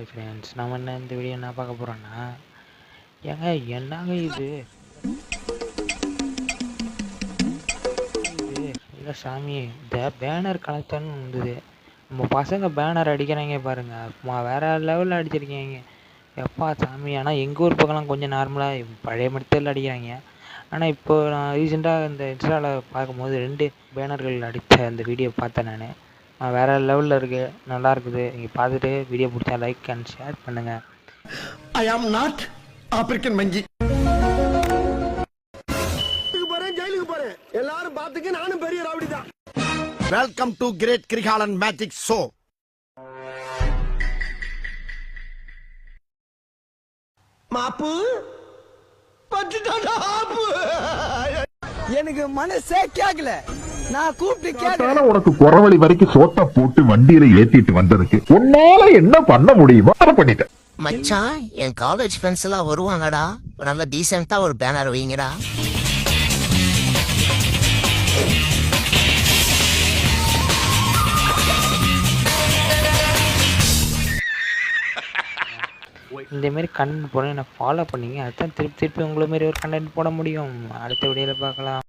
Hi friends, நம்ம இந்த video என்ன பார்க்க போகிறோன்னா, ஏங்க என்னங்க இது இது இல்லை சாமி, இந்த பேனர் கலெக்டர்னு வந்தது. நம்ம பசங்க பேனர் அடிக்கிறாங்க பாருங்க, வேற லெவலில் அடிச்சிருக்கீங்க. எப்பா சாமி, ஆனால் எங்கள் ஊர் பக்கம்லாம் கொஞ்சம் நார்மலாக பழைய மெத்தடில் அடிக்கிறாங்க. ஆனால் இப்போ நான் ரீசெண்டாக இந்த இன்ஸ்டாவில் பார்க்கும்போது 2 பேனர்கள் அடித்த அந்த வீடியோ பார்த்தேன். நான் வேறு லெவலில் இருக்குது, நல்லா இருக்குது. நீங்கள் பார்த்துட்டு வீடியோ பிடிச்சா லைக் அண்ட் ஷேர் பண்ணுங்கள். I am not African மஞ்சி. ஜெயிலுக்கு போறேன், எல்லாரும் பாத்துக்க, நானும் பெரிய ராவடி தான். Welcome to great Kirikalan magic show. மாப்பு பட்டுட்டாடா ஆப்பு. எனக்கு மனசே கேக்கல. நான் கூப்பிட்டு கேட்டேன். உனக்கு குறவழி வரைக்கும் சோத்த போட்டு வண்டியில ஏத்திட்டு வந்ததுக்கு உன்னால என்ன பண்ண முடியுமோ அதை பண்ணிட்டேன். மச்சான், என் காலேஜ் ஃப்ரெண்ட்ஸ் எல்லாம் வருவாங்கடா, நல்ல டீசெண்டா ஒரு பேனர் வைங்கடா. இந்தமாரி கண்டென்ட் போட என்னை ஃபாலோ பண்ணிங்க, அதுதான் திருப்பி திருப்பி உங்களை மாரி ஒரு கண்டென்ட் போட முடியும். அடுத்த வீடியோவில் பார்க்கலாம்.